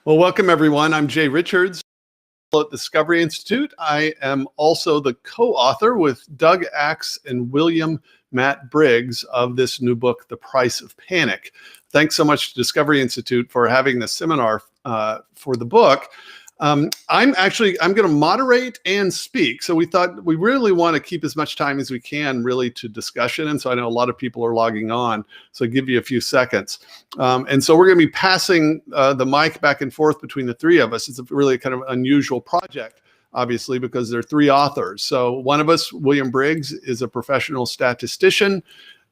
Well, welcome everyone. I'm Jay Richards at Discovery Institute. I am also the co-author with Doug Axe and William Matt Briggs of this new book, The Price of Panic. Thanks so much to Discovery Institute for having this seminar for the book. I'm going to moderate and speak. So we thought we really want to keep as much time as we can really to discussion. And so I know a lot of people are logging on. So I'll give you a few seconds. And so we're going to be passing the mic back and forth between the three of us. It's a really kind of unusual project, obviously, because there are three authors. So one of us, William Briggs, is a professional statistician.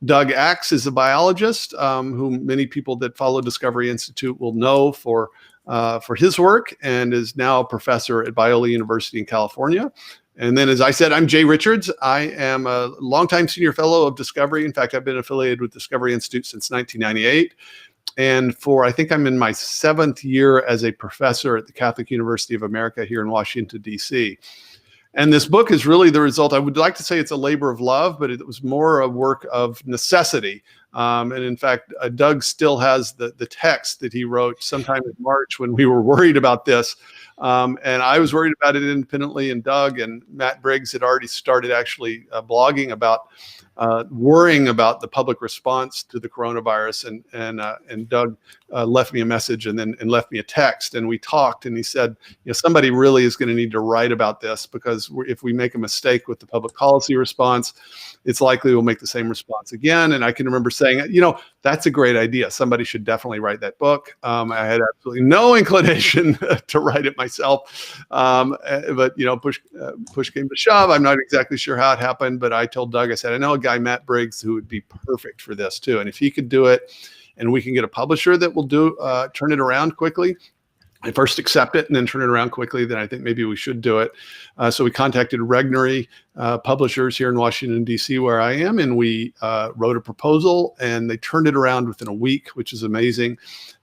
Doug Axe is a biologist, whom many people that follow Discovery Institute will know for his work, and is now a professor at Biola University in California. And then, as I said, I'm Jay Richards. I am a longtime senior fellow of Discovery. In fact, I've been affiliated with Discovery Institute since 1998. And I think I'm in my 7th year as a professor at the Catholic University of America here in Washington, D.C. And this book is really the result. I would like to say it's a labor of love, but it was more a work of necessity. And in fact, Doug still has the text that he wrote sometime in March when we were worried about this. And I was worried about it independently, and Doug and Matt Briggs had already started actually blogging about worrying about the public response to the coronavirus. And Doug left me a message and left me a text, and we talked, and he said, somebody really is going to need to write about this, because if we make a mistake with the public policy response, it's likely we'll make the same response again. And I can remember saying, that's a great idea. Somebody should definitely write that book. I had absolutely no inclination to write it myself. But push came to shove. I'm not exactly sure how it happened, but I told Doug, I said, I know a guy, Matt Briggs, who would be perfect for this too. And if he could do it, and we can get a publisher that will turn it around quickly, I first accept it and then turn it around quickly, then I think maybe we should do it. So we contacted Regnery publishers here in Washington, D.C., where I am, and we wrote a proposal, and they turned it around within a week, which is amazing.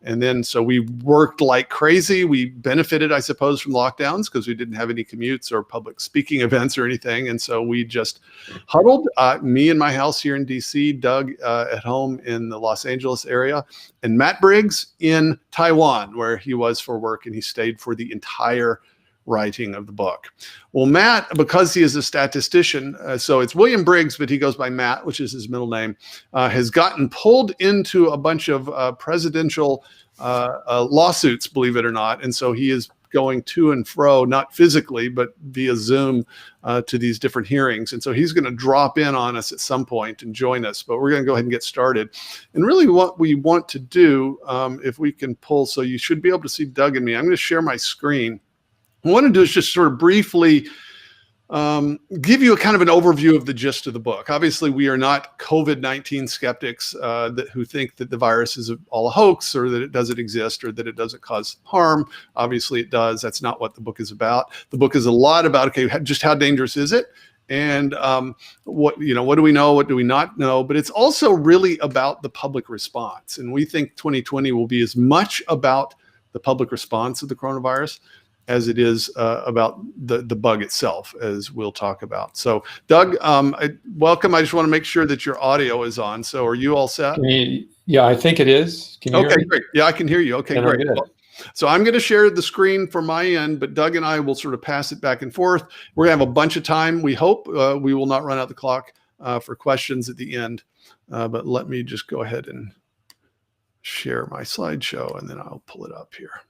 And then so we worked like crazy. We benefited, I suppose, from lockdowns because we didn't have any commutes or public speaking events or anything. And so we just huddled, me in my house here in D.C., Doug at home in the Los Angeles area, and Matt Briggs in Taiwan, where he was for work, and he stayed for the entire writing of the book. Well, Matt, because he is a statistician, so it's William Briggs, but he goes by Matt, which is his middle name, has gotten pulled into a bunch of presidential lawsuits, believe it or not. And so he is going to and fro, not physically, but via Zoom to these different hearings. And so he's going to drop in on us at some point and join us, but we're going to go ahead and get started. And really what we want to do, if we can pull, so you should be able to see Doug and me. I'm going to share my screen. What I want to do is just sort of briefly give you a kind of an overview of the gist of the book. Obviously, we are not COVID-19 skeptics who think that the virus is all a hoax, or that it doesn't exist, or that it doesn't cause harm. Obviously, it does. That's not what the book is about. The book is a lot about, okay, just how dangerous is it? And what do we know? What do we not know? But it's also really about the public response. And we think 2020 will be as much about the public response of the coronavirus as it is about the bug itself, as we'll talk about. So, Doug, welcome. I just want to make sure that your audio is on. So are you all set? Yeah, I think it is. Can you hear me? Great. Yeah, I can hear you. Okay, great. So I'm going to share the screen from my end, but Doug and I will sort of pass it back and forth. We're going to have a bunch of time. We hope we will not run out the clock for questions at the end. But let me just go ahead and share my slideshow, and then I'll pull it up here.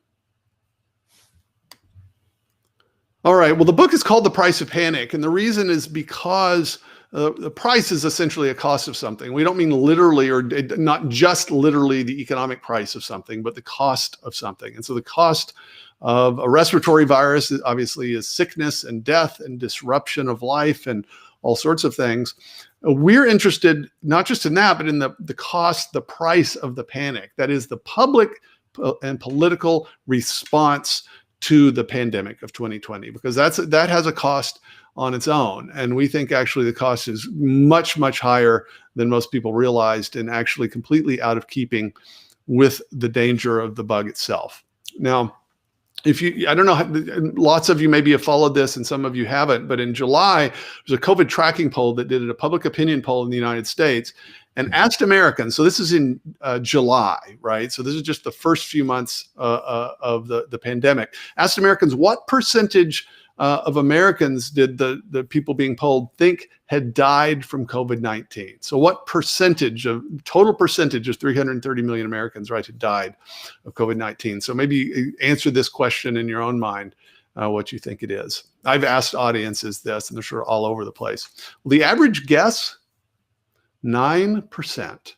All right. Well, the book is called The Price of Panic. And the reason is because the price is essentially a cost of something. We don't mean literally, or not just literally the economic price of something, but the cost of something. And so the cost of a respiratory virus obviously is sickness and death and disruption of life and all sorts of things. We're interested not just in that, but in the cost, the price of the panic. That is the public and political response to the pandemic of 2020, because that has a cost on its own. And we think actually the cost is much, much higher than most people realized, and actually completely out of keeping with the danger of the bug itself. Now, I don't know, lots of you maybe have followed this and some of you haven't, but in July, there's a COVID tracking poll that did a public opinion poll in the United States. and asked Americans, so this is in July, right? So this is just the first few months of the pandemic, asked Americans what percentage of Americans did the people being polled think had died from COVID-19. So what total percentage of 330 million Americans, right, had died of COVID-19? So maybe answer this question in your own mind, what you think it is. I've asked audiences this, and they're sort of all over the place. Well, the average guess, 9%.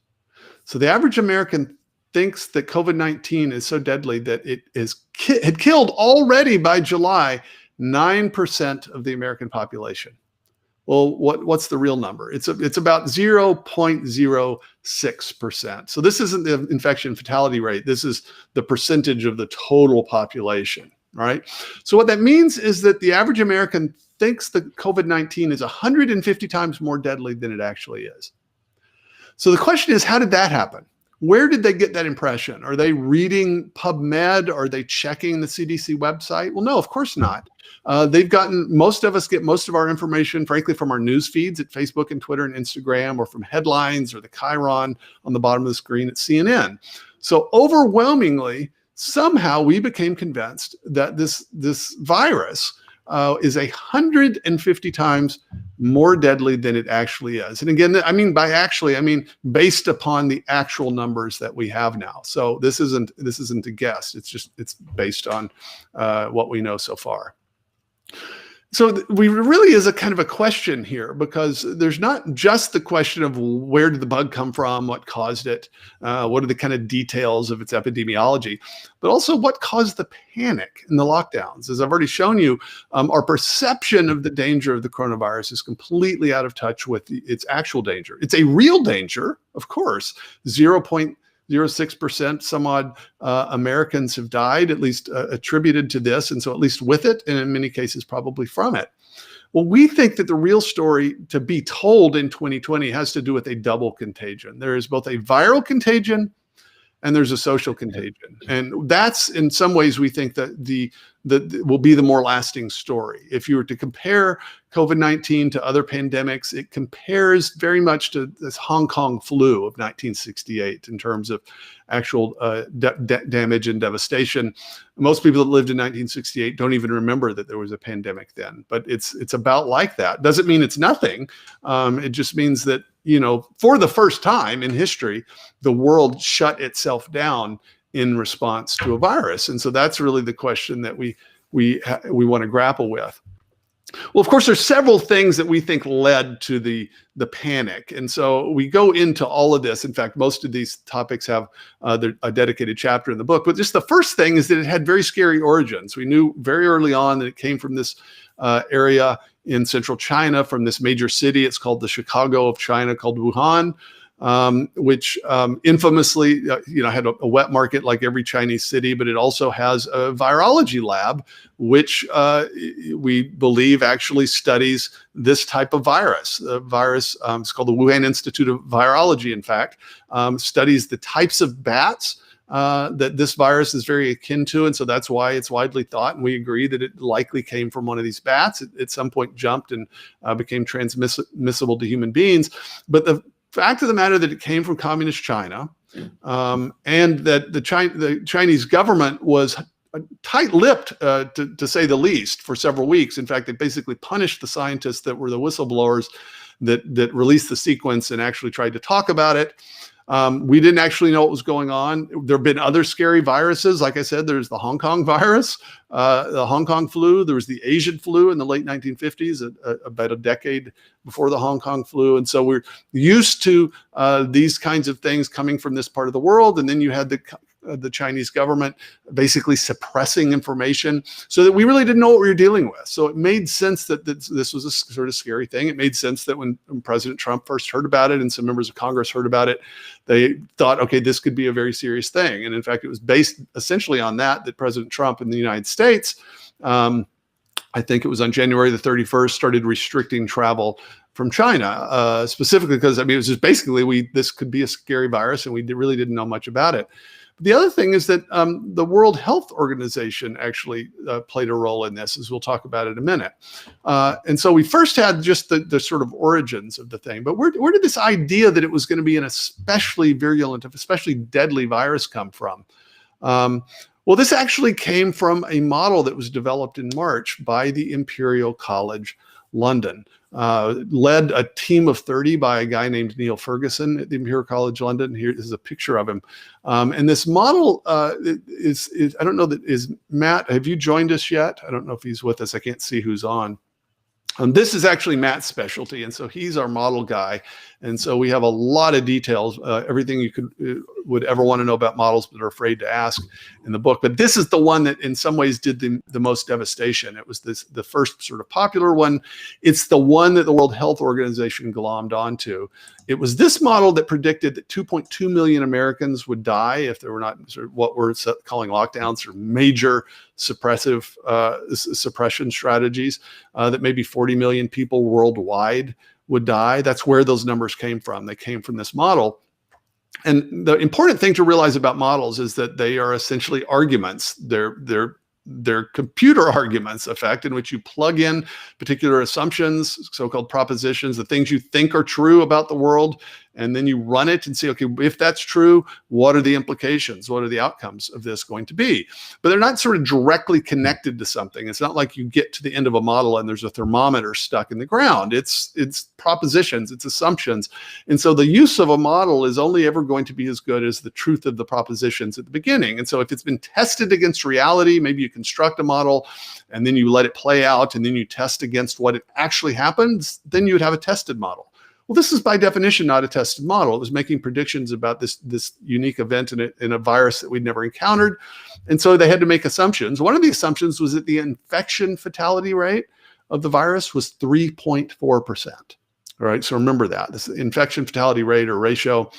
So the average American thinks that COVID-19 is so deadly that it had killed already by July 9% of the American population. Well, what's the real number? It's about 0.06%. So this isn't the infection fatality rate. This is the percentage of the total population, right? So what that means is that the average American thinks that COVID-19 is 150 times more deadly than it actually is. So the question is, how did that happen? Where did they get that impression? Are they reading PubMed? Are they checking the CDC website? Well, no, of course not. Most of us get most of our information, frankly, from our news feeds at Facebook and Twitter and Instagram, or from headlines or the chyron on the bottom of the screen at CNN. So overwhelmingly, somehow we became convinced that this virus is 150 times more deadly than it actually is. And again, I mean by actually, I mean based upon the actual numbers that we have now. So this isn't a guess. It's based on what we know so far. So we really is a kind of a question here, because there's not just the question of where did the bug come from, what caused it, what are the kind of details of its epidemiology, but also what caused the panic and the lockdowns. As I've already shown you, our perception of the danger of the coronavirus is completely out of touch with its actual danger. It's a real danger, of course. 0.06% some odd Americans have died, at least attributed to this, and so at least with it, and in many cases probably from it. Well, we think that the real story to be told in 2020 has to do with a double contagion. There is both a viral contagion and there's a social contagion. And that's, in some ways, we think that will be the more lasting story. If you were to compare COVID-19 to other pandemics, it compares very much to this Hong Kong flu of 1968 in terms of actual damage and devastation. Most people that lived in 1968 don't even remember that there was a pandemic then, but it's about like that. Doesn't mean it's nothing. It just means that, for the first time in history, the world shut itself down in response to a virus. And so that's really the question that we want to grapple with. Well, of course, there's several things that we think led to the panic. And so we go into all of this. In fact, most of these topics have a dedicated chapter in the book. But just the first thing is that it had very scary origins. We knew very early on that it came from this area in central China, from this major city. It's called the Chicago of China, called Wuhan. Which infamously, had a wet market like every Chinese city, but it also has a virology lab, which we believe actually studies this type of virus. The virus, it's called the Wuhan Institute of Virology, in fact, studies the types of bats that this virus is very akin to. And so that's why it's widely thought, and we agree, that it likely came from one of these bats. It at some point jumped and became transmissible to human beings. But the fact of the matter that it came from communist China, and that the Chinese government was tight-lipped, to say the least, for several weeks. In fact, they basically punished the scientists that were the whistleblowers that released the sequence and actually tried to talk about it. We didn't actually know what was going on. There have been other scary viruses. Like I said, there's the Hong Kong virus, the Hong Kong flu. There was the Asian flu in the late 1950s, about a decade before the Hong Kong flu. And so we're used to these kinds of things coming from this part of the world. And then you had the Chinese government basically suppressing information, so that we really didn't know what we were dealing with. So it made sense that this was a sort of scary thing. It made sense that when President Trump first heard about it and some members of Congress heard about it, they thought, okay, this could be a very serious thing. And in fact, it was based essentially on that President Trump in the United States, I think it was on January the 31st, started restricting travel from China, specifically because, it was just basically this could be a scary virus, and we really didn't know much about it. The other thing is that the World Health Organization actually played a role in this, as we'll talk about in a minute. And so we first had just the sort of origins of the thing. But where did this idea that it was going to be an especially virulent, especially deadly virus come from? Well, this actually came from a model that was developed in March by the Imperial College London, led a team of 30 by a guy named Neil Ferguson at the Imperial College London. Here is a picture of him. And this model is I don't know, is Matt, have you joined us yet? I don't know if he's with us. I can't see who's on. This is actually Matt's specialty, and so he's our model guy. And so we have a lot of details, everything you would ever want to know about models but are afraid to ask in the book. But this is the one that in some ways did the most devastation. It was the first sort of popular one. It's the one that the World Health Organization glommed onto. It was this model that predicted that 2.2 million Americans would die if there were not sort of what we're calling lockdowns or major suppression strategies, that maybe 40 million people worldwide would die. That's where those numbers came from. They came from this model. And the important thing to realize about models is that they are essentially arguments. They're computer arguments, effect, in which you plug in particular assumptions, so-called propositions, the things you think are true about the world, and then you run it and say, okay, if that's true, what are the implications? What are the outcomes of this going to be? But they're not sort of directly connected to something. It's not like you get to the end of a model and there's a thermometer stuck in the ground. It's propositions, it's assumptions. And so the use of a model is only ever going to be as good as the truth of the propositions at the beginning. And so if it's been tested against reality, maybe you construct a model and then you let it play out and then you test against what it actually happens, then you would have a tested model. Well, this is by definition not a tested model. It was making predictions about this unique event in a virus that we'd never encountered. And so they had to make assumptions. One of the assumptions was that the infection fatality rate of the virus was 3.4%. All right, so remember that. This infection fatality rate or ratio,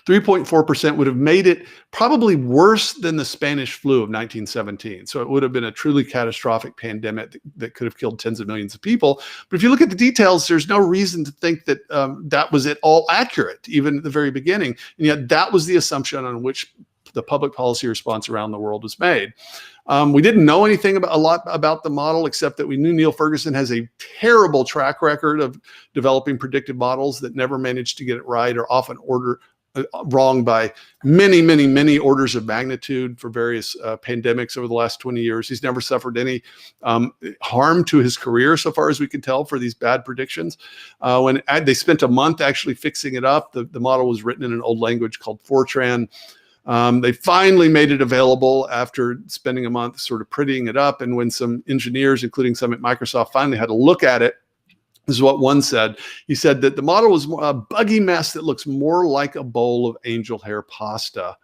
3.4% would have made it probably worse than the Spanish flu of 1917. So it would have been a truly catastrophic pandemic that could have killed tens of millions of people. But if you look at the details, there's no reason to think that that was at all accurate, even at the very beginning. And yet that was the assumption on which the public policy response around the world was made. We didn't know anything a lot about the model, except that we knew Neil Ferguson has a terrible track record of developing predictive models that never managed to get it right or often wrong by many orders of magnitude for various pandemics over the last 20 years. He's never suffered any harm to his career, so far as we can tell, for these bad predictions. When they spent a month actually fixing it up, the model was written in an old language called Fortran. They finally made it available after spending a month sort of prettying it up. And when some engineers, including some at Microsoft, finally had a look at it, this is what one said. He said that the model was a buggy mess that looks more like a bowl of angel hair pasta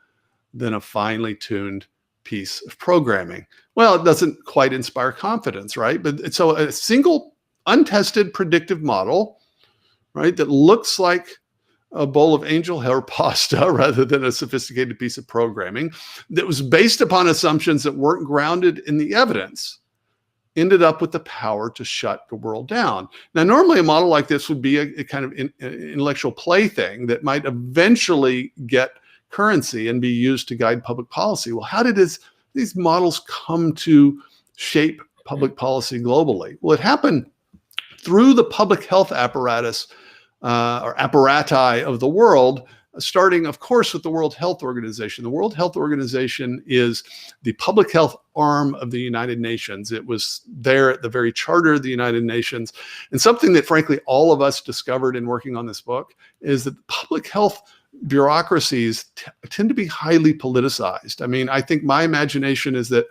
than a finely tuned piece of programming. Well, it doesn't quite inspire confidence, right? But so a single untested predictive model, right, that looks like a bowl of angel hair pasta rather than a sophisticated piece of programming that was based upon assumptions that weren't grounded in the evidence, ended up with the power to shut the world down. Now, normally a model like this would be a kind of intellectual plaything that might eventually get currency and be used to guide public policy. Well, how did these models come to shape public policy globally? Well, it happened through the public health apparatus or apparati of the world, starting, of course, with the World Health Organization. The World Health Organization is the public health arm of the United Nations. It was there at the very charter of the United Nations. And something that, frankly, all of us discovered in working on this book is that public health bureaucracies tend to be highly politicized. I mean, I think my imagination is that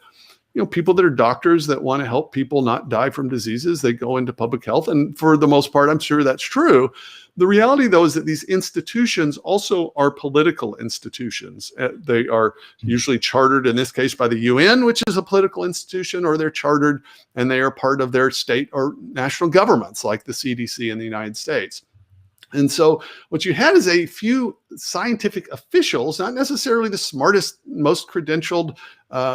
people that are doctors that want to help people not die from diseases, they go into public health. And for the most part, I'm sure that's true. The reality, though, is that these institutions also are political institutions. They are usually chartered, in this case, by the UN, which is a political institution, or they're chartered and they are part of their state or national governments, like the CDC in the United States. And so what you had is a few scientific officials, not necessarily the smartest, most credentialed,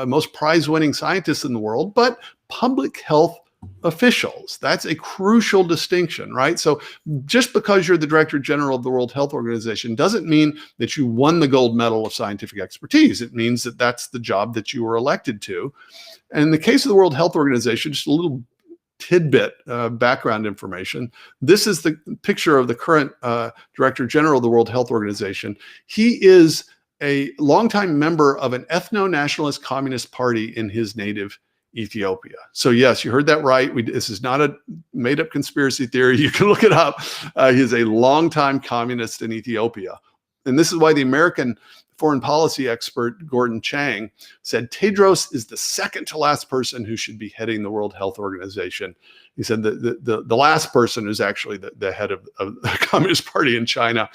most prize-winning scientists in the world, but public health officials. That's a crucial distinction, right? So just because you're the Director General of the World Health Organization doesn't mean that you won the gold medal of scientific expertise. It means that that's the job that you were elected to. And in the case of the World Health Organization, just a little tidbit background information. This is the picture of the current Director General of the World Health Organization. He is a longtime member of an ethno-nationalist communist party in his native Ethiopia. So yes, you heard that right. This is not a made-up conspiracy theory. You can look it up. He is a longtime communist in Ethiopia. And this is why the American foreign policy expert Gordon Chang said Tedros is the second to last person who should be heading the World Health Organization. He said the last person is actually the head of the Communist Party in China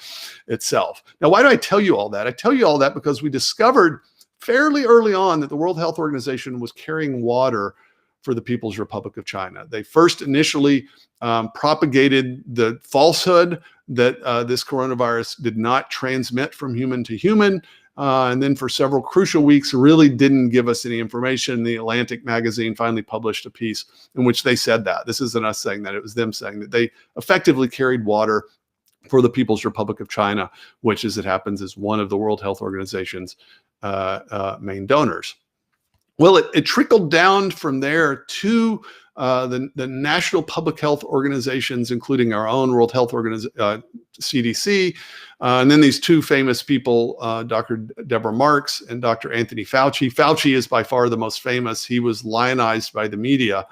itself. Now, why do I tell you all that? I tell you all that because we discovered fairly early on that the World Health Organization was carrying water for the People's Republic of China. They first initially propagated the falsehood that this coronavirus did not transmit from human to human. And then for several crucial weeks, really didn't give us any information. The Atlantic magazine finally published a piece in which they said that. This isn't us saying that, it was them saying that they effectively carried water for the People's Republic of China, which, as it happens, is one of the World Health Organization's main donors. Well, it trickled down from there to the national public health organizations, including our own World Health CDC, and then these two famous people, Dr. Deborah Marks and Dr. Anthony Fauci. Fauci is by far the most famous. He was lionized by the media,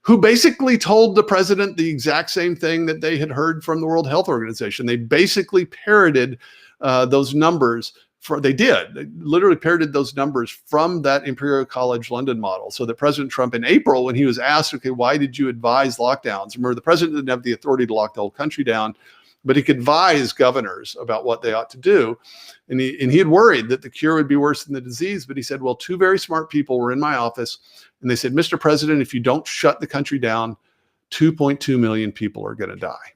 who basically told the president the exact same thing that they had heard from the World Health Organization. They basically parroted those numbers. They literally parroted those numbers from that Imperial College London model. So that President Trump in April, when he was asked, okay, why did you advise lockdowns? Remember, the president didn't have the authority to lock the whole country down, but he could advise governors about what they ought to do. And he had worried that the cure would be worse than the disease, but he said, well, two very smart people were in my office, and they said, Mr. President, if you don't shut the country down, 2.2 million people are going to die.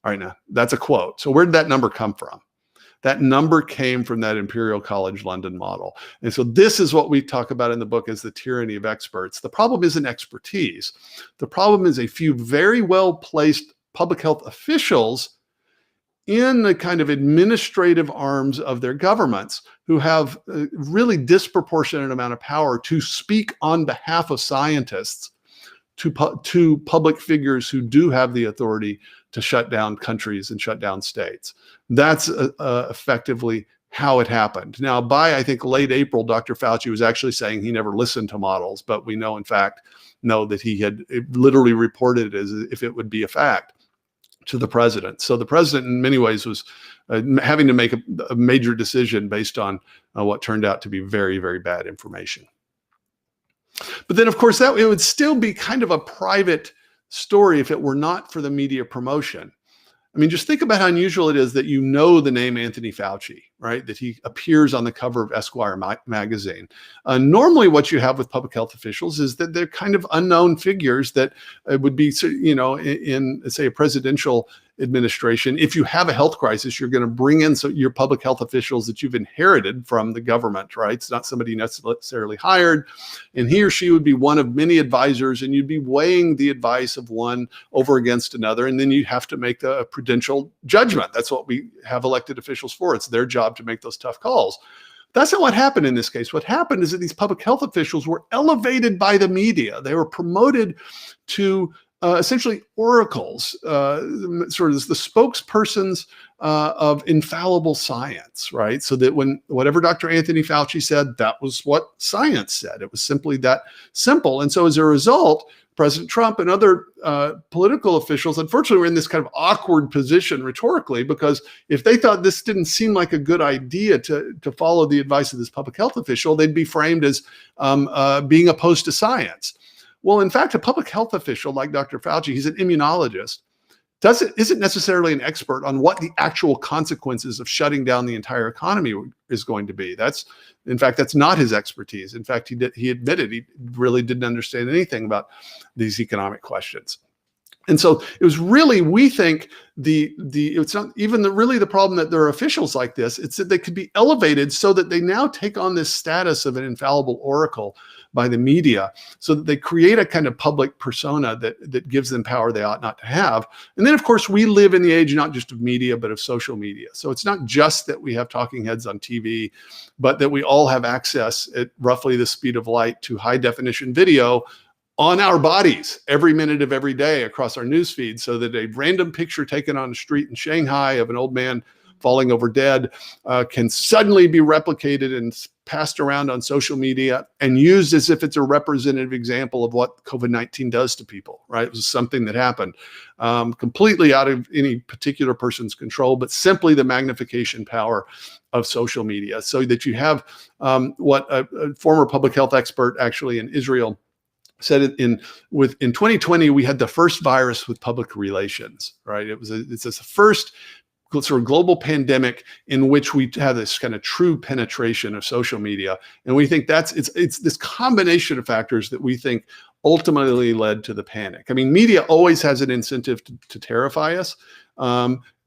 All right, now, that's a quote. So where did that number come from? That number came from that Imperial College London model. And so this is what we talk about in the book as the tyranny of experts. The problem isn't expertise. The problem is a few very well-placed public health officials in the kind of administrative arms of their governments who have a really disproportionate amount of power to speak on behalf of scientists to public figures who do have the authority to shut down countries and shut down states. That's effectively how it happened. Now, by, I think, late April, Dr. Fauci was actually saying he never listened to models, but we know, in fact, that he had literally reported it as if it would be a fact to the president. So the president, in many ways, was having to make a major decision based on what turned out to be very, very bad information. But then, of course, it would still be kind of a private story if it were not for the media promotion. I mean, just think about how unusual it is that you know the name Anthony Fauci, right? That he appears on the cover of Esquire magazine. Normally what you have with public health officials is that they're kind of unknown figures that would be, in say, a presidential administration. If you have a health crisis, you're going to bring in your public health officials that you've inherited from the government, right? It's not somebody necessarily hired. And he or she would be one of many advisors, and you'd be weighing the advice of one over against another. And then you have to make a prudential judgment. That's what we have elected officials for. It's their job to make those tough calls. That's not what happened in this case. What happened is that these public health officials were elevated by the media. They were promoted to essentially oracles, sort of the spokespersons of infallible science, right? So that when whatever Dr. Anthony Fauci said, that was what science said. It was simply that simple. And so as a result, President Trump and other political officials, unfortunately, were in this kind of awkward position rhetorically, because if they thought this didn't seem like a good idea to follow the advice of this public health official, they'd be framed as being opposed to science. Well, in fact, a public health official like Dr. Fauci, he's an immunologist, isn't necessarily an expert on what the actual consequences of shutting down the entire economy is going to be. In fact, that's not his expertise. In fact, he admitted he really didn't understand anything about these economic questions. And so it was really, we think, it's not even really the problem that there are officials like this. It's that they could be elevated so that they now take on this status of an infallible oracle by the media, so that they create a kind of public persona that gives them power they ought not to have. And then, of course, we live in the age not just of media, but of social media. So it's not just that we have talking heads on TV, but that we all have access at roughly the speed of light to high definition video on our bodies every minute of every day across our news feed, so that a random picture taken on the street in Shanghai of an old man falling over dead can suddenly be replicated and passed around on social media and used as if it's a representative example of what COVID-19 does to people, right? It was something that happened completely out of any particular person's control, but simply the magnification power of social media. So that you have what a former public health expert actually in Israel said it in 2020, we had the first virus with public relations, right? It's the first sort of global pandemic in which we have this kind of true penetration of social media. And we think it's this combination of factors that we think ultimately led to the panic. I mean, media always has an incentive to terrify us.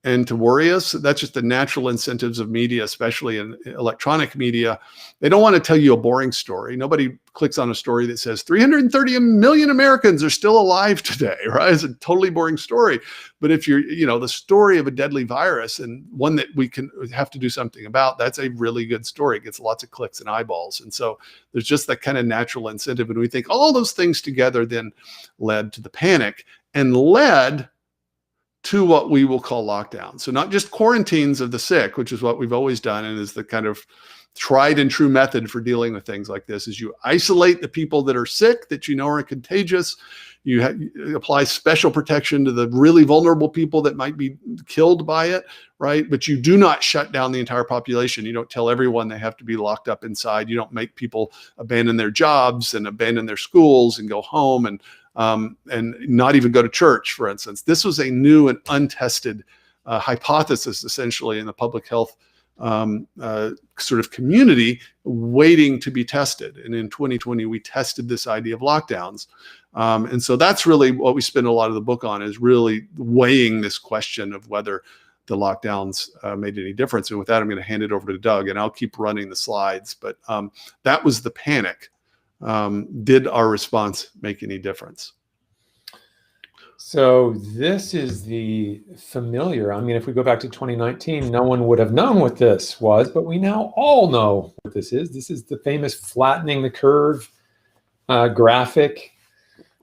And to worry us. That's just the natural incentives of media, especially in electronic media. They don't want to tell you a boring story. Nobody clicks on a story that says 330 million Americans are still alive today, right? It's a totally boring story. But if you're, the story of a deadly virus and one that we can have to do something about, that's a really good story. It gets lots of clicks and eyeballs. And so there's just that kind of natural incentive. And we think all those things together then led to the panic and led to what we will call lockdown. So not just quarantines of the sick, which is what we've always done and is the kind of tried and true method for dealing with things like this, is you isolate the people that are sick, that you know are contagious. You apply special protection to the really vulnerable people that might be killed by it, right? But you do not shut down the entire population. You don't tell everyone they have to be locked up inside. You don't make people abandon their jobs and abandon their schools and go home and not even go to church, for instance. This was a new and untested hypothesis, essentially, in the public health sort of community, waiting to be tested. And in 2020, we tested this idea of lockdowns. And so that's really what we spend a lot of the book on, is really weighing this question of whether the lockdowns made any difference. And with that, I'm going to hand it over to Doug, and I'll keep running the slides. But that was the panic. Did our response make any difference? So this is the familiar. I mean, if we go back to 2019, no one would have known what this was, but we now all know what this is. This is the famous flattening the curve graphic.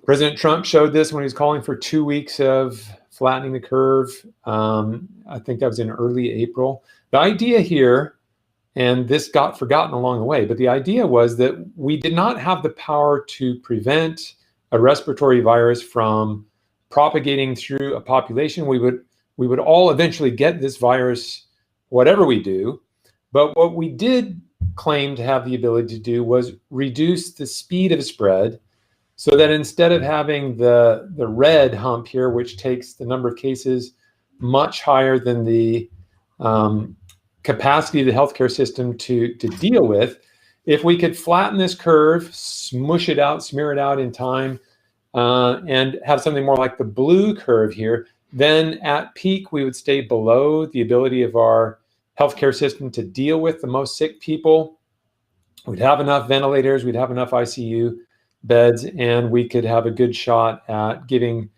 President Trump showed this when he was calling for 2 weeks of flattening the curve. I think that was in early April. The idea here, and this got forgotten along the way, but the idea was that we did not have the power to prevent a respiratory virus from propagating through a population. We would all eventually get this virus, whatever we do. But what we did claim to have the ability to do was reduce the speed of spread, so that instead of having the red hump here, which takes the number of cases much higher than the capacity of the healthcare system to deal with, if we could flatten this curve, smush it out, smear it out in time, and have something more like the blue curve here, then at peak, we would stay below the ability of our healthcare system to deal with the most sick people. We'd have enough ventilators, we'd have enough ICU beds, and we could have a good shot at giving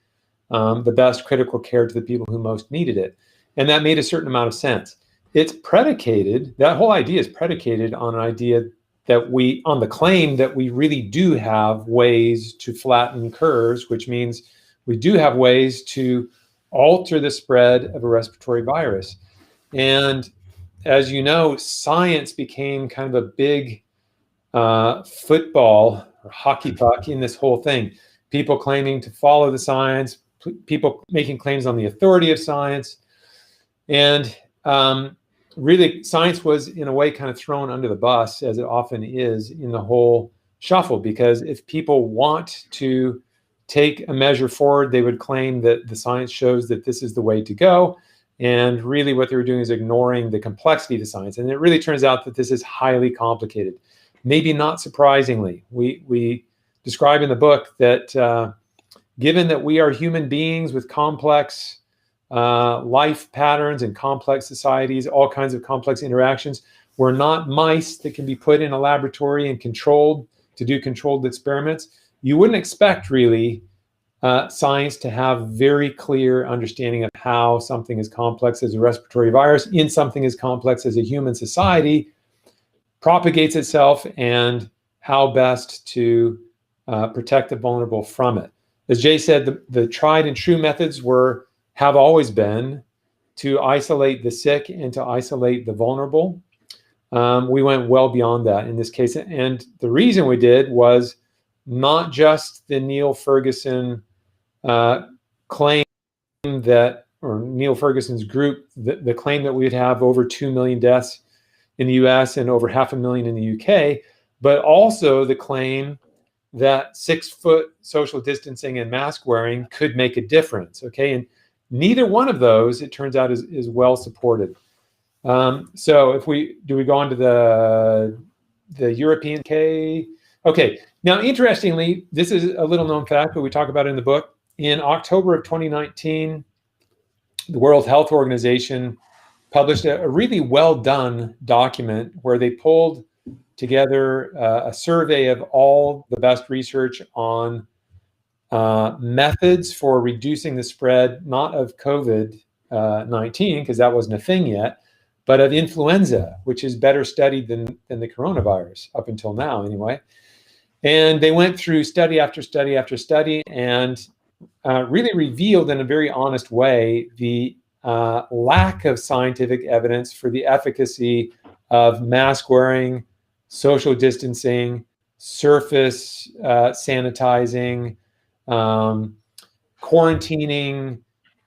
the best critical care to the people who most needed it. And that made a certain amount of sense. It's predicated, that whole idea is predicated on an idea that on the claim that we really do have ways to flatten curves, which means we do have ways to alter the spread of a respiratory virus. And as you know, science became kind of a big football or hockey puck in this whole thing. People claiming to follow the science, people making claims on the authority of science. And really, science was, in a way, kind of thrown under the bus, as it often is in the whole shuffle, because if people want to take a measure forward, they would claim that the science shows that this is the way to go. And really what they were doing is ignoring the complexity of the science. And it really turns out that this is highly complicated. Maybe not surprisingly, we describe in the book that given that we are human beings with complex life patterns and complex societies, all kinds of complex interactions, we're not mice that can be put in a laboratory and controlled to do controlled experiments, you wouldn't expect really science to have very clear understanding of how something as complex as a respiratory virus in something as complex as a human society propagates itself and how best to protect the vulnerable from it. As Jay said, the tried and true methods have always been to isolate the sick and to isolate the vulnerable. We went well beyond that in this case. And the reason we did was not just the Neil Ferguson claim that, or Neil Ferguson's group, the claim that we'd have over 2 million deaths in the US and over 500,000 in the UK, but also the claim that 6-foot social distancing and mask wearing could make a difference, okay? And neither one of those, it turns out, is well supported. So do we go on to the European K? Okay, now interestingly, this is a little known fact, but we talk about it in the book. In October of 2019, the World Health Organization published a really well done document where they pulled together a survey of all the best research on methods for reducing the spread, not of COVID-19, because that wasn't a thing yet, but of influenza, which is better studied than the coronavirus, up until now anyway. And they went through study after study after study and really revealed in a very honest way the lack of scientific evidence for the efficacy of mask wearing, social distancing, surface sanitizing, quarantining,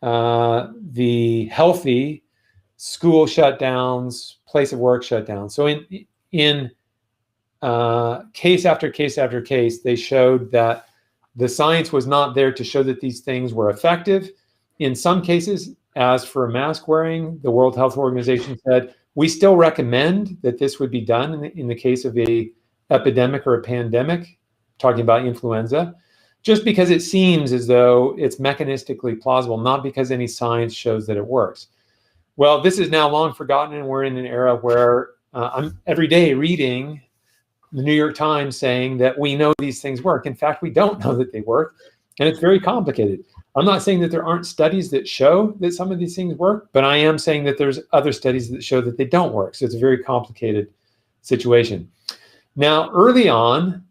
the healthy, school shutdowns, place of work shutdowns. So in case after case after case, they showed that the science was not there to show that these things were effective. In some cases, as for mask wearing, the World Health Organization said, we still recommend that this would be done in the case of a epidemic or a pandemic, talking about influenza, just because it seems as though it's mechanistically plausible, not because any science shows that it works. Well, this is now long forgotten, and we're in an era where I'm every day reading the New York Times saying that we know these things work. In fact, we don't know that they work, and it's very complicated. I'm not saying that there aren't studies that show that some of these things work, but I am saying that there's other studies that show that they don't work. So it's a very complicated situation. Now, early on,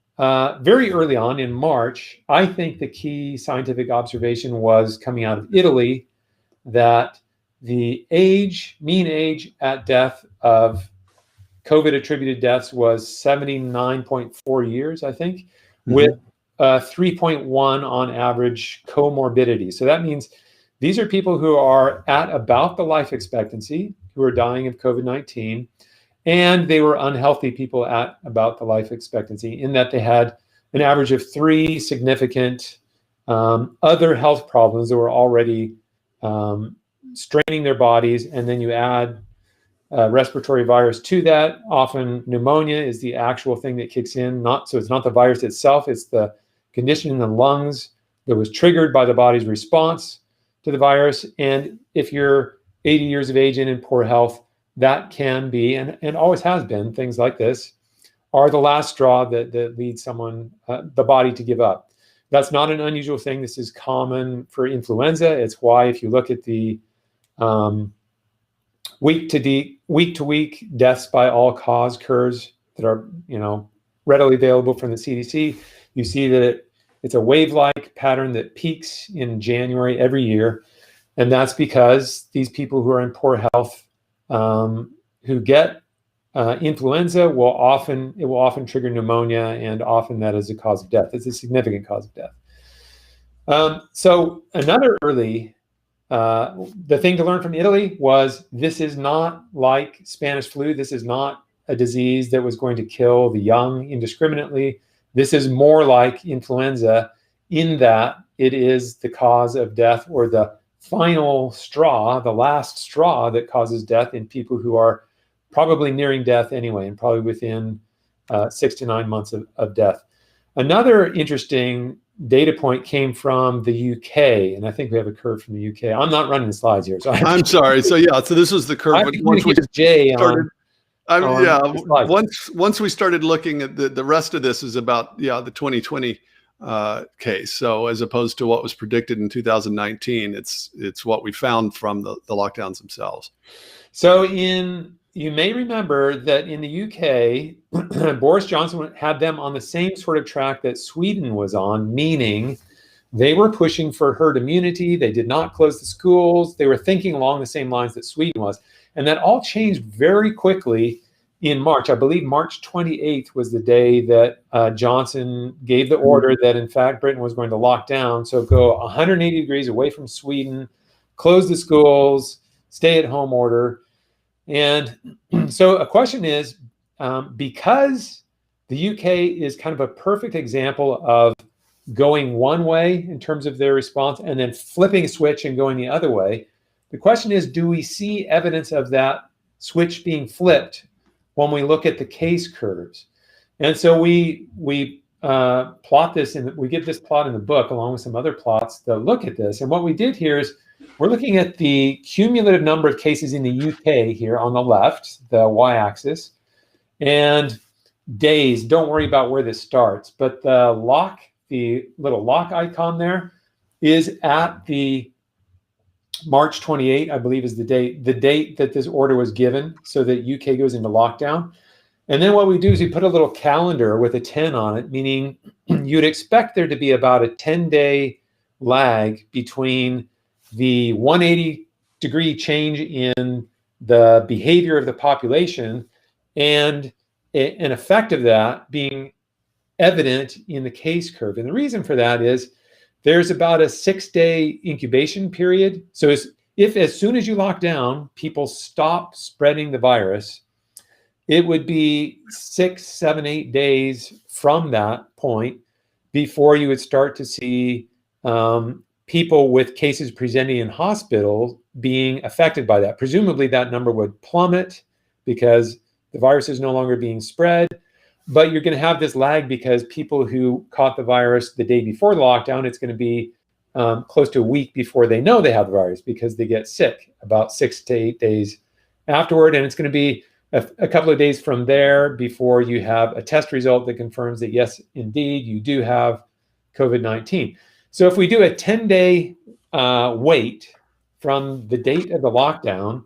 very early on in March, I think the key scientific observation was coming out of Italy that the mean age at death of COVID-attributed deaths was 79.4 years, I think, with 3.1 on average comorbidity. So that means these are people who are at about the life expectancy, who are dying of COVID-19, and they were unhealthy people at about the life expectancy in that they had an average of 3 significant other health problems that were already straining their bodies, and then you add respiratory virus to that. Often pneumonia is the actual thing that kicks in. So it's not the virus itself, it's the condition in the lungs that was triggered by the body's response to the virus. And if you're 80 years of age and in poor health, that can be, and always has been, things like this are the last straw that leads the body to give up. That's not an unusual thing. This is common for influenza. It's why if you look at the week to week deaths by all cause curves that are readily available from the CDC, you see that it's a wave-like pattern that peaks in January every year, and that's because these people who are in poor health who get influenza will often trigger pneumonia, and often that is a cause of death. It's a significant cause of death. So another early the thing to learn from Italy was this is not like Spanish flu. This is not a disease that was going to kill the young indiscriminately. This is more like influenza in that it is the cause of death, or the final straw, the last straw that causes death in people who are probably nearing death anyway, and probably within 6 to 9 months of death. Another interesting data point came from the UK, and I think we have a curve from the UK. I'm not running the slides here, so I'm sorry. So yeah, so this was the curve. Once we Jay started. Yeah. the slide. Once we started looking at the rest of this is about the 2020 case. So as opposed to what was predicted in 2019, it's what we found from the lockdowns themselves. So you may remember that in the UK, Boris Johnson had them on the same sort of track that Sweden was on, meaning they were pushing for herd immunity. They did not close the schools. They were thinking along the same lines that Sweden was. And that all changed very quickly in March. I believe March 28th was the day that Johnson gave the order that, in fact, Britain was going to lock down. So go 180 degrees away from Sweden, close the schools, stay-at-home order. And so a question is, because the UK is kind of a perfect example of going one way in terms of their response and then flipping a switch and going the other way, the question is, do we see evidence of that switch being flipped when we look at the case curves? And so we plot this, and we give this plot in the book along with some other plots that look at this. And what we did here is we're looking at the cumulative number of cases in the UK here on the left, the y-axis, and days. Don't worry about where this starts, but the little lock icon there is at the March 28, I believe is the date that this order was given, so that UK goes into lockdown. And then what we do is we put a little calendar with a 10 on it, meaning you'd expect there to be about a 10-day lag between the 180-degree change in the behavior of the population and an effect of that being evident in the case curve. And the reason for that is there's about a 6-day incubation period. So if as soon as you lock down, people stop spreading the virus, it would be 6, 7, 8 days from that point before you would start to see people with cases presenting in hospitals being affected by that. Presumably that number would plummet because the virus is no longer being spread, but you're going to have this lag because people who caught the virus the day before the lockdown, it's going to be close to a week before they know they have the virus because they get sick about 6 to 8 days afterward. And it's going to be a couple of days from there before you have a test result that confirms that, yes, indeed, you do have COVID-19. So if we do a 10-day wait from the date of the lockdown,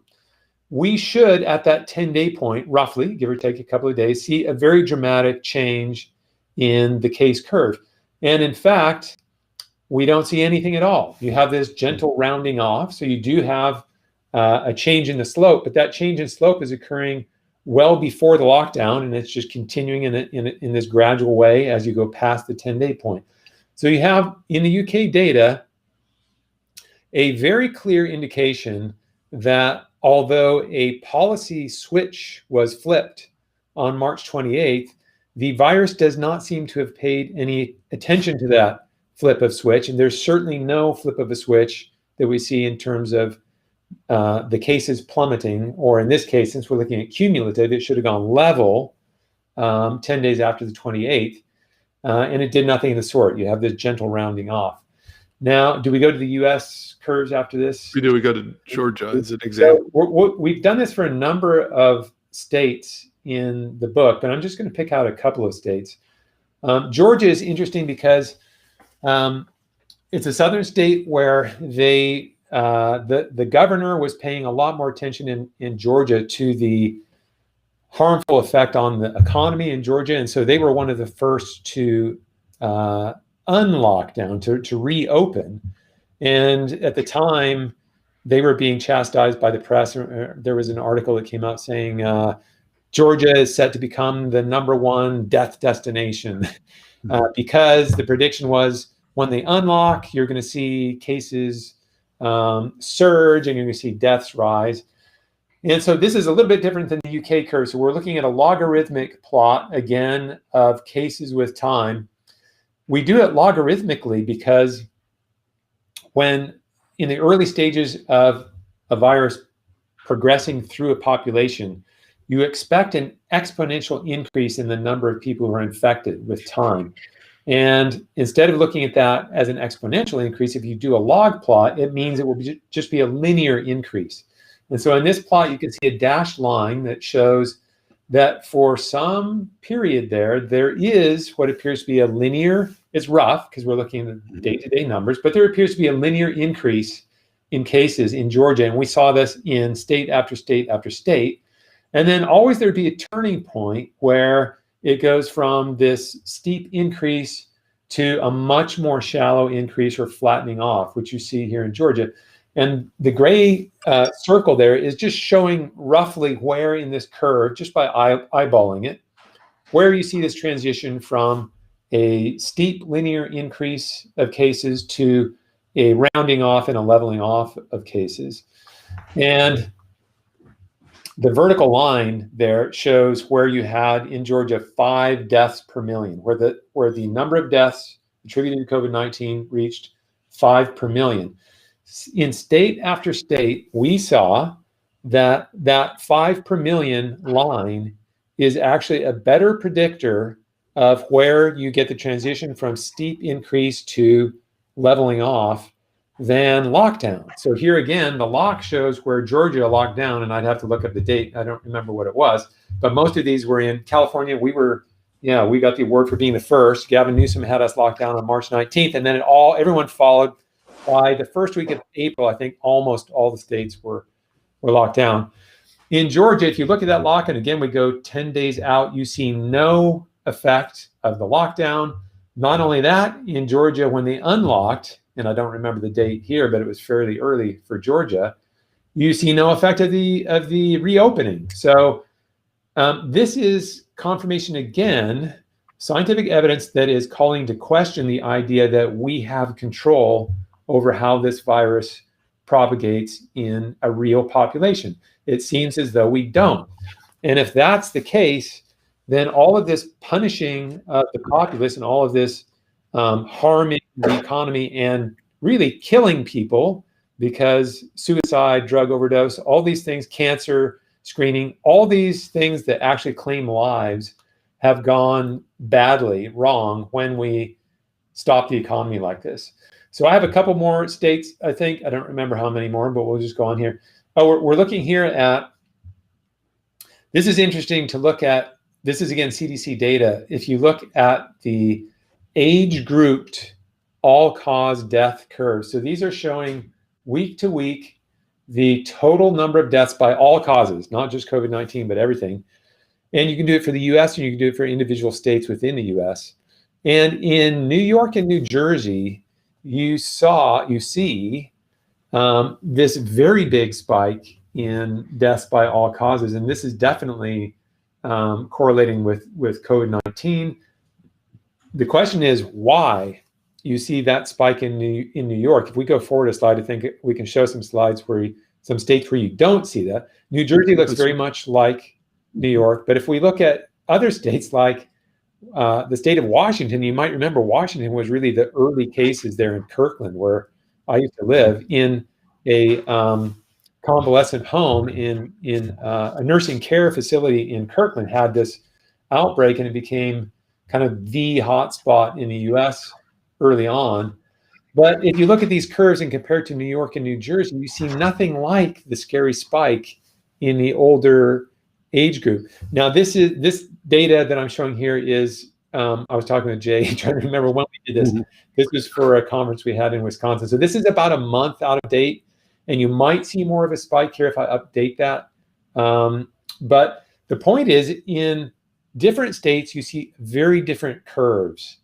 we should, at that 10-day point, roughly, give or take a couple of days, see a very dramatic change in the case curve. And in fact, we don't see anything at all. You have this gentle rounding off. So you do have a change in the slope, but that change in slope is occurring well before the lockdown, and it's just continuing in this gradual way as you go past the 10-day point. So you have, in the UK data, a very clear indication that although a policy switch was flipped on March 28th, the virus does not seem to have paid any attention to that flip of switch. And there's certainly no flip of a switch that we see in terms of the cases plummeting, or in this case, since we're looking at cumulative, it should have gone level 10 days after the 28th. And it did nothing of the sort. You have this gentle rounding off. Now, do we go to the US curves after this? We do. We go to Georgia as an example. So we've done this for a number of states in the book, but I'm just going to pick out a couple of states. Georgia is interesting because it's a southern state where the governor was paying a lot more attention in Georgia to the harmful effect on the economy in Georgia. And so they were one of the first to unlock down, to reopen. And at the time, they were being chastised by the press. There was an article that came out saying Georgia is set to become the #1 death destination because the prediction was when they unlock, you're going to see cases surge and you're going to see deaths rise. And so this is a little bit different than the UK curve. So we're looking at a logarithmic plot, again, of cases with time. We do it logarithmically because when in the early stages of a virus progressing through a population, you expect an exponential increase in the number of people who are infected with time. And instead of looking at that as an exponential increase, if you do a log plot, it means it will just be a linear increase. And so in this plot, you can see a dashed line that shows that for some period there is what appears to be a linear, it's rough because we're looking at day-to-day numbers, but there appears to be a linear increase in cases in Georgia. And we saw this in state after state after state. And then always there'd be a turning point where it goes from this steep increase to a much more shallow increase or flattening off, which you see here in Georgia. And the gray circle there is just showing roughly where in this curve, just by eyeballing it, where you see this transition from a steep linear increase of cases to a rounding off and a leveling off of cases. And the vertical line there shows where you had in Georgia 5 deaths per million, where the number of deaths attributed to COVID-19 reached 5 per million. In state after state, we saw that 5 per million line is actually a better predictor of where you get the transition from steep increase to leveling off than lockdown. So here again, the lock shows where Georgia locked down, and I'd have to look up the date. I don't remember what it was, but most of these were in California. We got the award for being the first. Gavin Newsom had us locked down on March 19th, and then everyone followed. By the first week of April, I think almost all the states were locked down. In Georgia, if you look at that lock, and again, we go 10 days out, you see no effect of the lockdown. Not only that, in Georgia, when they unlocked, and I don't remember the date here, but it was fairly early for Georgia, you see no effect of the reopening. So this is confirmation again, scientific evidence that is calling to question the idea that we have control over how this virus propagates in a real population. It seems as though we don't. And if that's the case, then all of this punishing of the populace and all of this harming the economy and really killing people, because suicide, drug overdose, all these things, cancer screening, all these things that actually claim lives have gone badly wrong when we stop the economy like this. So I have a couple more states, I think. I don't remember how many more, but we'll just go on here. Oh, we're looking here at, this is interesting to look at. This is, again, CDC data. If you look at the age-grouped all-cause death curve, so these are showing week to week the total number of deaths by all causes, not just COVID-19, but everything. And you can do it for the US, and you can do it for individual states within the US. And in New York and New Jersey, you see this very big spike in deaths by all causes. And this is definitely correlating with COVID-19. The question is why you see that spike in New York. If we go forward a slide, I think we can show some slides some states where you don't see that. New Jersey looks very much like New York, but if we look at other states like the state of Washington, you might remember Washington was really the early cases there in Kirkland, where I used to live, in a convalescent home in a nursing care facility in Kirkland had this outbreak, and it became kind of the hotspot in the US early on. But if you look at these curves and compare it to New York and New Jersey, you see nothing like the scary spike in the older age group. Now, this data that I'm showing here is, I was talking to Jay, trying to remember when we did this. This was for a conference we had in Wisconsin. So this is about a month out of date, and you might see more of a spike here if I update that. But the point is, in different states, you see very different curves.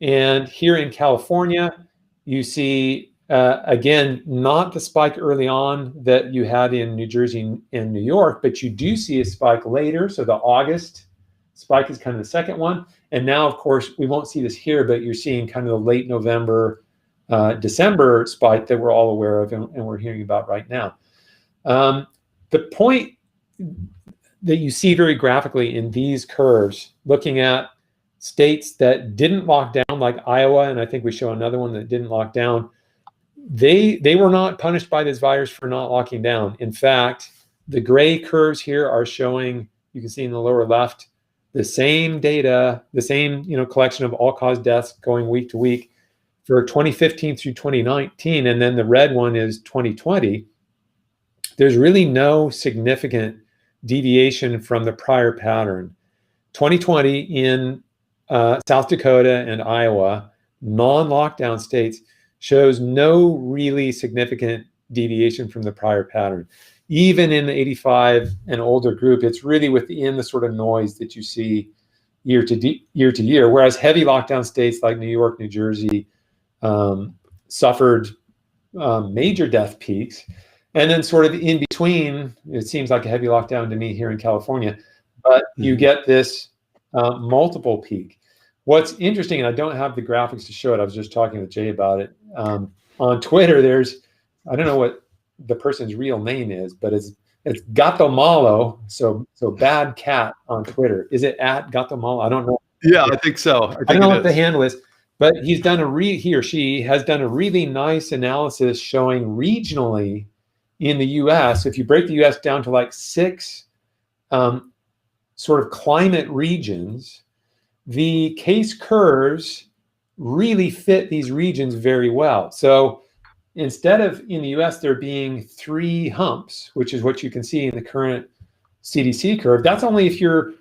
And here in California, you see, again, not the spike early on that you had in New Jersey and New York, but you do see a spike later. So the August spike is kind of the second one. And now, of course, we won't see this here, but you're seeing kind of the late November, December spike that we're all aware of and we're hearing about right now. The point that you see very graphically in these curves, looking at states that didn't lock down, like Iowa, and I think we show another one that didn't lock down, they were not punished by this virus for not locking down. In fact, the gray curves here are showing, you can see in the lower left, the same data, the same collection of all-cause deaths going week to week for 2015 through 2019, and then the red one is 2020. There's really no significant deviation from the prior pattern. 2020 in South Dakota and Iowa, non-lockdown states, shows no really significant deviation from the prior pattern. Even in the 85 and older group, it's really within the sort of noise that you see year to year, whereas heavy lockdown states like New York, New Jersey suffered major death peaks. And then sort of in between, it seems like a heavy lockdown to me here in California, but you get this multiple peak. What's interesting, and I don't have the graphics to show it, I was just talking with Jay about it. On Twitter, there's, I don't know what the person's real name is, but it's Gato Malo, so bad cat on Twitter. Is it at Gato Malo? I don't know. Yeah, I think so. I don't know what the handle is, but he's done he or she has done a really nice analysis showing regionally in the US, if you break the US down to like 6 sort of climate regions, the case curves really fit these regions very well. So instead of in the US there being 3 humps, which is what you can see in the current CDC curve, that's only if you're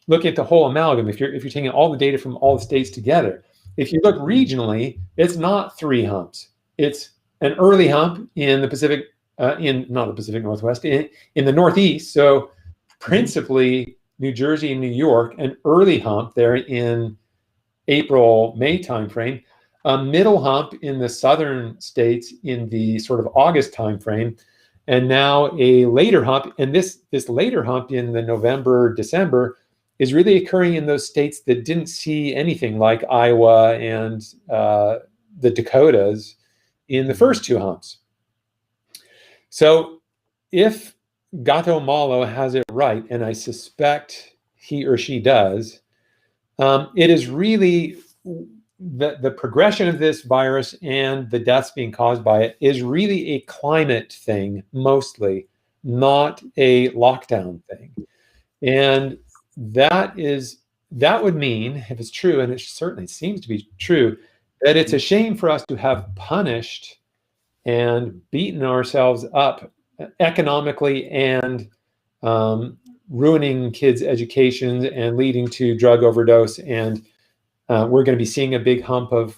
looking at the whole amalgam, if you're taking all the data from all the states together. If you look regionally, it's not 3 humps. It's an early hump in the Pacific, not the Pacific Northwest, in the Northeast. So principally New Jersey and New York, an early hump there in April, May timeframe, a middle hump in the southern states in the sort of August timeframe, and now a later hump. And this later hump in the November, December is really occurring in those states that didn't see anything, like Iowa and the Dakotas in the first 2 humps. So if Gato Malo has it right, and I suspect he or she does, it is really the progression of this virus and the deaths being caused by it is really a climate thing, mostly, not a lockdown thing. And that would mean, if it's true, and it certainly seems to be true, that it's a shame for us to have punished and beaten ourselves up economically and ruining kids' educations and leading to drug overdose. And we're going to be seeing a big hump of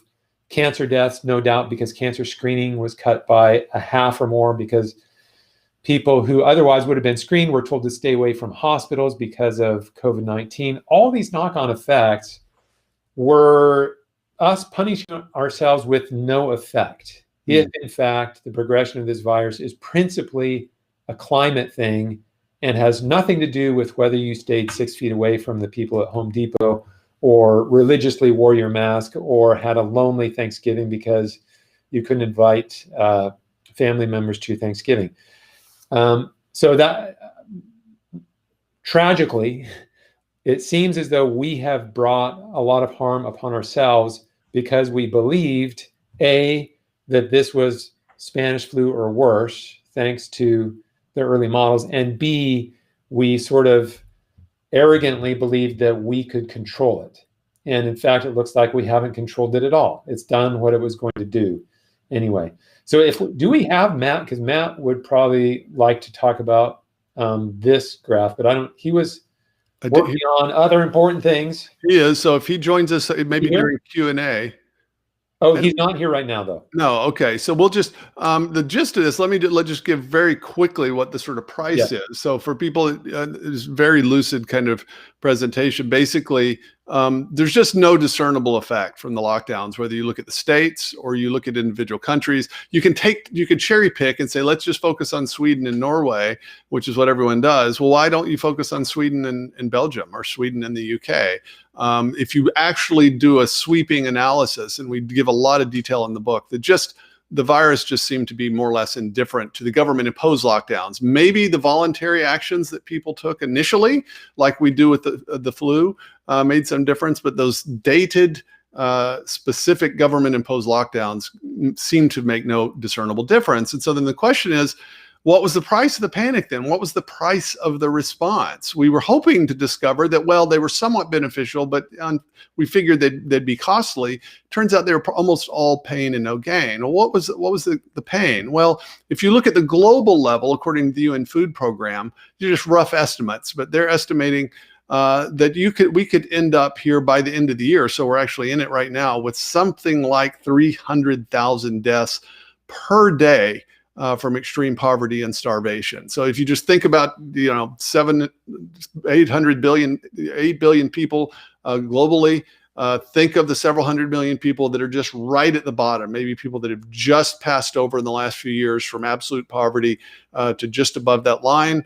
cancer deaths, no doubt, because cancer screening was cut by a half or more, because people who otherwise would have been screened were told to stay away from hospitals because of COVID-19. All these knock-on effects were us punishing ourselves with no effect. If, in fact, the progression of this virus is principally a climate thing and has nothing to do with whether you stayed 6 feet away from the people at Home Depot or religiously wore your mask or had a lonely Thanksgiving because you couldn't invite family members to Thanksgiving. So that, tragically, it seems as though we have brought a lot of harm upon ourselves because we believed, A, that this was Spanish flu or worse, thanks to the early models, and B, we sort of arrogantly believed that we could control it. And in fact, it looks like we haven't controlled it at all. It's done what it was going to do anyway. So do we have Matt? Because Matt would probably like to talk about this graph, but he was working on other important things. He is. So if he joins us, maybe during Q&A. Oh, he's not here right now, though. No. Okay. So we'll just, the gist of this, let's just give very quickly what the sort of price is. So for people, it's very lucid kind of presentation. Basically, there's just no discernible effect from the lockdowns, whether you look at the states or you look at individual countries. You can cherry pick and say, let's just focus on Sweden and Norway, which is what everyone does. Well, why don't you focus on Sweden and Belgium, or Sweden and the UK? If you actually do a sweeping analysis, and we give a lot of detail in the book, that the virus just seemed to be more or less indifferent to the government-imposed lockdowns. Maybe the voluntary actions that people took initially, like we do with the flu, made some difference, but those dated, specific government-imposed lockdowns seem to make no discernible difference. And so then the question is, What was the price of the panic then? What was the price of the response? We were hoping to discover that, well, they were somewhat beneficial, but we figured they'd be costly. Turns out they were almost all pain and no gain. Well, what was the pain? Well, if you look at the global level, according to the UN Food Program, they're just rough estimates, but they're estimating that we could end up here by the end of the year. So we're actually in it right now with something like 300,000 deaths per day from extreme poverty and starvation. So if you just think about, 8 billion people globally, think of the several hundred million people that are just right at the bottom, maybe people that have just passed over in the last few years from absolute poverty to just above that line.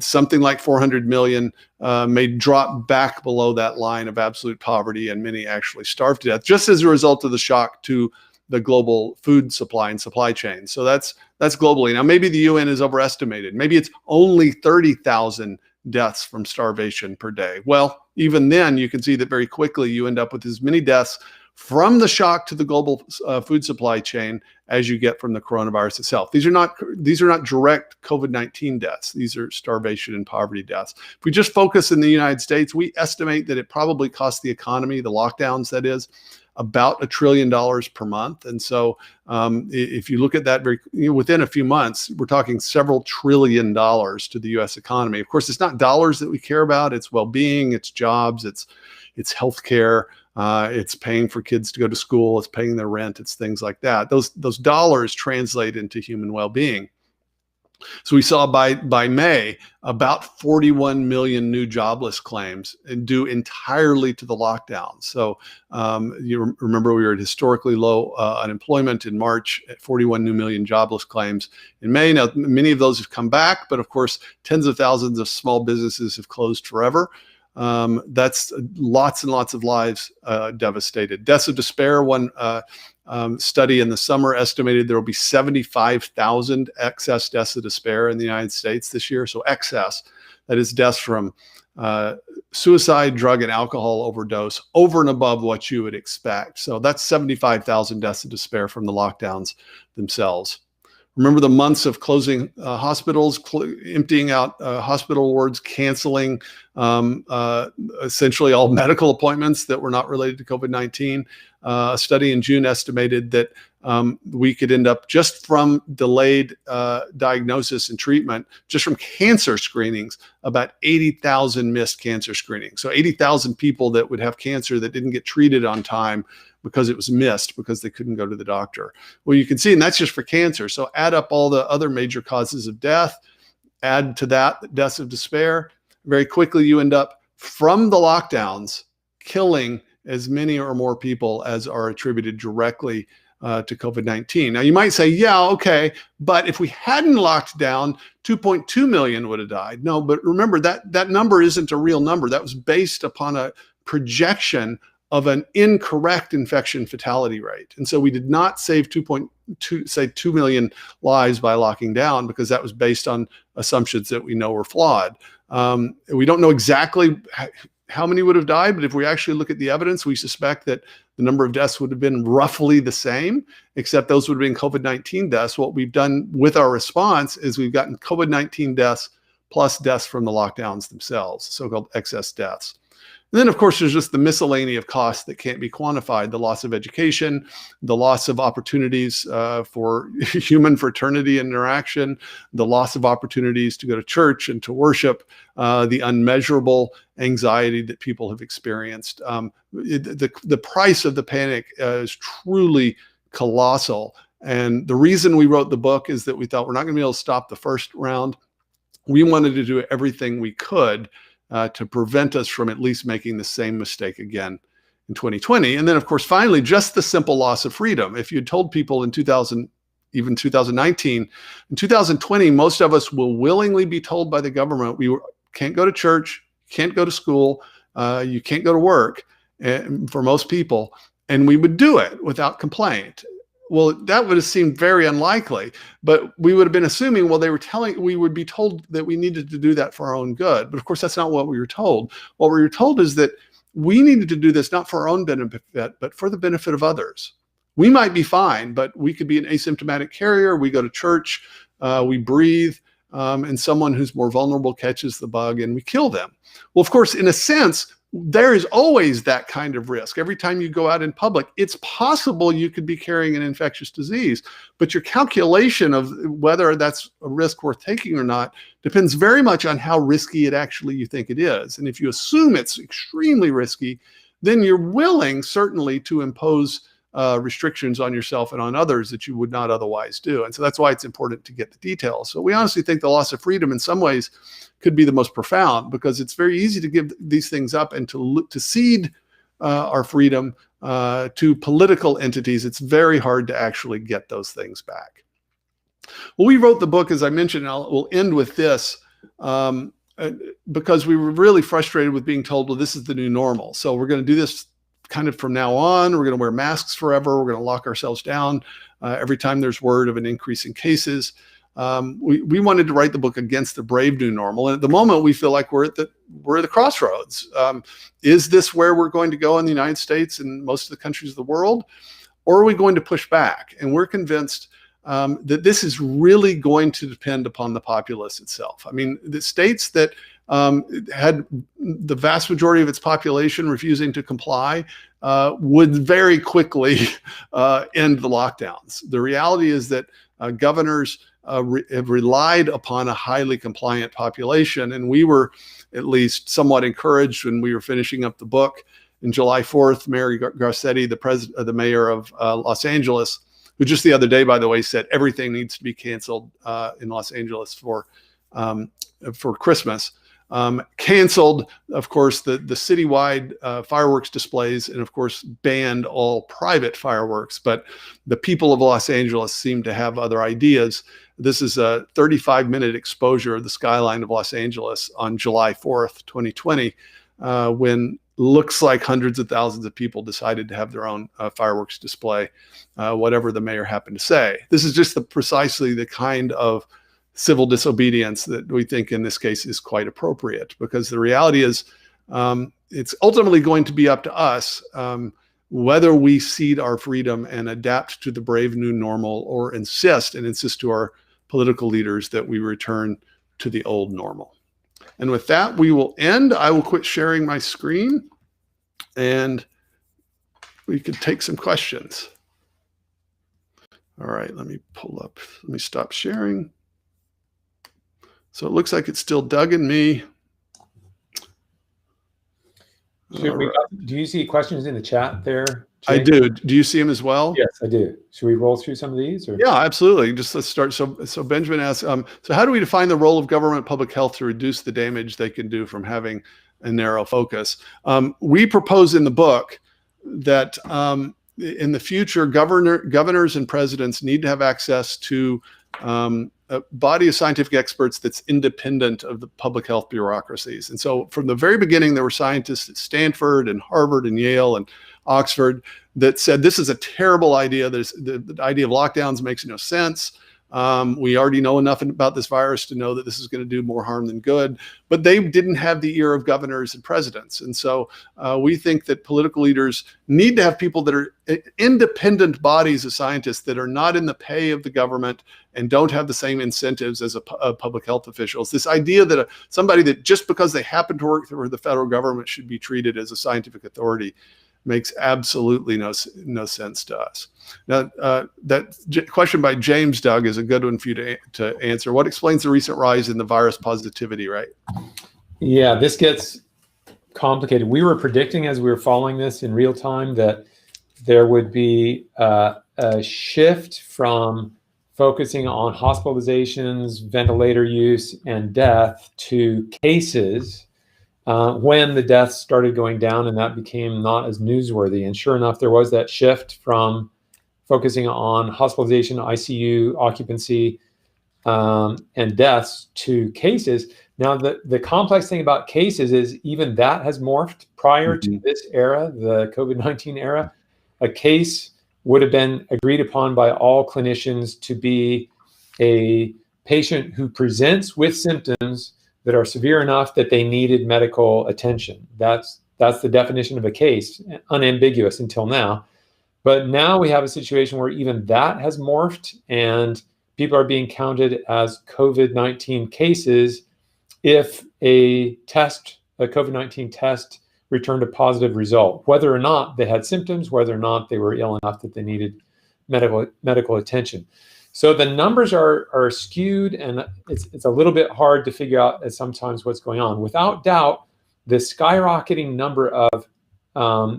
Something like 400 million may drop back below that line of absolute poverty, and many actually starve to death just as a result of the shock to the global food supply and supply chain. So that's globally. Now, maybe the UN is overestimated. Maybe it's only 30,000 deaths from starvation per day. Well, even then, you can see that very quickly you end up with as many deaths from the shock to the global food supply chain as you get from the coronavirus itself. These are not direct COVID-19 deaths. These are starvation and poverty deaths. If we just focus in the United States, we estimate that it probably costs the economy, the lockdowns that is, about $1 trillion per month. And so if you look at that within a few months, we're talking several $1 trillion to the US economy. Of course, it's not dollars that we care about. It's well-being, it's jobs, it's healthcare, it's paying for kids to go to school, it's paying their rent, it's things like that. Those dollars translate into human well-being. So we saw by May about 41 million new jobless claims due entirely to the lockdown. So you remember we were at historically low unemployment in March at 41 million jobless claims in May. Now, many of those have come back, but of course, tens of thousands of small businesses have closed forever. That's lots and lots of lives devastated. Deaths of despair, one study in the summer estimated there will be 75,000 excess deaths of despair in the United States this year. So excess, that is deaths from suicide, drug, and alcohol overdose over and above what you would expect. So that's 75,000 deaths of despair from the lockdowns themselves. Remember the months of closing hospitals, emptying out hospital wards, canceling essentially all medical appointments that were not related to COVID-19. A study in June estimated that we could end up just from delayed diagnosis and treatment, just from cancer screenings, about 80,000 missed cancer screenings. So 80,000 people that would have cancer that didn't get treated on time because it was missed because they couldn't go to the doctor. Well, you can see, and that's just for cancer. So add up all the other major causes of death, add to that deaths of despair. Very quickly, you end up from the lockdowns killing as many or more people as are attributed directly to COVID-19. Now, you might say, yeah, okay, but if we hadn't locked down, 2.2 million would have died. No, but remember that number isn't a real number. That was based upon a projection of an incorrect infection fatality rate. And so we did not save 2 million lives by locking down because that was based on assumptions that we know were flawed. We don't know exactly how many would have died, but if we actually look at the evidence, we suspect that the number of deaths would have been roughly the same, except those would have been COVID-19 deaths. What we've done with our response is we've gotten COVID-19 deaths plus deaths from the lockdowns themselves, so-called excess deaths. And then, of course, there's just the miscellany of costs that can't be quantified, the loss of education, the loss of opportunities for human fraternity and interaction, the loss of opportunities to go to church and to worship, the unmeasurable anxiety that people have experienced. The price of the panic is truly colossal. And the reason we wrote the book is that we thought we're not going to be able to stop the first round. We wanted to do everything we could to prevent us from at least making the same mistake again in 2020. And then, of course, finally, just the simple loss of freedom. If you had told people in 2000, even 2019, in 2020, most of us will willingly be told by the government, can't go to church, can't go to school, you can't go to work for most people, and we would do it without complaint. Well, that would have seemed very unlikely, but we would have been assuming, well, we would be told that we needed to do that for our own good. But of course, that's not what we were told. What we were told is that we needed to do this not for our own benefit, but for the benefit of others. We might be fine, but we could be an asymptomatic carrier. We go to church we breathe, and someone who's more vulnerable catches the bug and we kill them. Well, of course, in a sense, there is always that kind of risk. Every time you go out in public, it's possible you could be carrying an infectious disease, but your calculation of whether that's a risk worth taking or not depends very much on how risky it actually you think it is. And if you assume it's extremely risky, then you're willing certainly to impose restrictions on yourself and on others that you would not otherwise do. And so that's why it's important to get the details. So we honestly think the loss of freedom in some ways could be the most profound, because it's very easy to give these things up and to cede our freedom to political entities. It's very hard to actually get those things back. Well, we wrote the book, as I mentioned, and we'll end with this, because we were really frustrated with being told, well, this is the new normal. So we're going to do this kind of from now on. We're going to wear masks forever. We're going to lock ourselves down every time there's word of an increase in cases. We wanted to write the book against the brave new normal. And at the moment, we feel like we're at the crossroads. Is this where we're going to go in the United States and most of the countries of the world? Or are we going to push back? And we're convinced that this is really going to depend upon the populace itself. I mean, the states that had the vast majority of its population refusing to comply would very quickly end the lockdowns. The reality is that governors have relied upon a highly compliant population, and we were at least somewhat encouraged when we were finishing up the book. On July 4th, Mayor Garcetti, the mayor of Los Angeles, who just the other day, by the way, said everything needs to be canceled in Los Angeles for Christmas, canceled, of course, the citywide fireworks displays, and of course banned all private fireworks. But the people of Los Angeles seem to have other ideas. This is a 35-minute exposure of the skyline of Los Angeles on July 4th, 2020, when looks like hundreds of thousands of people decided to have their own fireworks display, whatever the mayor happened to say. This is just precisely the kind of civil disobedience that we think in this case is quite appropriate, because the reality is it's ultimately going to be up to us whether we cede our freedom and adapt to the brave new normal, or insist to our political leaders that we return to the old normal. And with that, we will end. I will quit sharing my screen and we can take some questions. All right, let me stop sharing. So it looks like it's still Doug and me. Do you see questions in the chat there, Jay? I do. Do you see them as well? Yes, I do. Should we roll through some of these? Or? Yeah, absolutely. Just let's start. So Benjamin asks, so how do we define the role of government public health to reduce the damage they can do from having a narrow focus? We propose in the book that in the future, governors and presidents need to have access to a body of scientific experts that's independent of the public health bureaucracies. And so from the very beginning, there were scientists at Stanford and Harvard and Yale and Oxford that said, this is a terrible idea. The idea of lockdowns makes no sense. We already know enough about this virus to know that this is going to do more harm than good. But they didn't have the ear of governors and presidents. And so we think that political leaders need to have people that are independent bodies of scientists that are not in the pay of the government and don't have the same incentives as public health officials. This idea that somebody that just because they happen to work for the federal government should be treated as a scientific authority makes absolutely no sense to us. Now, that question by James, Doug, is a good one for you to answer. What explains the recent rise in the virus positivity rate? Yeah, this gets complicated. We were predicting, as we were following this in real time, that there would be a shift from focusing on hospitalizations, ventilator use, and death to cases when the deaths started going down, and that became not as newsworthy. And sure enough, there was that shift from focusing on hospitalization, ICU occupancy, and deaths to cases. Now, the complex thing about cases is even that has morphed prior to this era, the COVID-19 era. A case would have been agreed upon by all clinicians to be a patient who presents with symptoms that are severe enough that they needed medical attention. That's the definition of a case, unambiguous until now. But now we have a situation where even that has morphed, and people are being counted as COVID-19 cases if a COVID-19 test returned a positive result, whether or not they had symptoms, whether or not they were ill enough that they needed medical attention. So the numbers are skewed, and it's a little bit hard to figure out at sometimes what's going on. Without doubt, the skyrocketing number of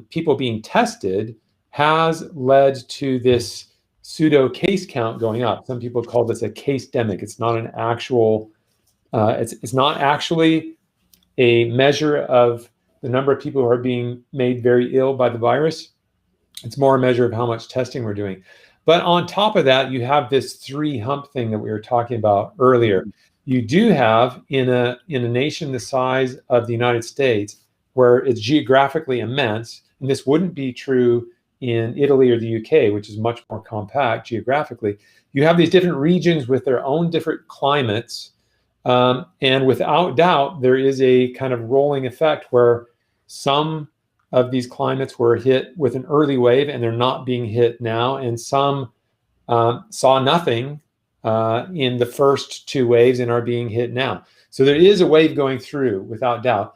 people being tested has led to this pseudo case count going up. Some people call this a case-demic. It's not an actual, it's not actually a measure of the number of people who are being made very ill by the virus. It's more a measure of how much testing we're doing. But on top of that, you have this 3 hump thing that we were talking about earlier. You do have in a nation the size of the United States, where it's geographically immense, and this wouldn't be true in Italy or the UK, which is much more compact geographically. You have these different regions with their own different climates. And without doubt, there is a kind of rolling effect where some of these climates were hit with an early wave and they're not being hit now. And some saw nothing in the first 2 waves and are being hit now. So there is a wave going through, without doubt.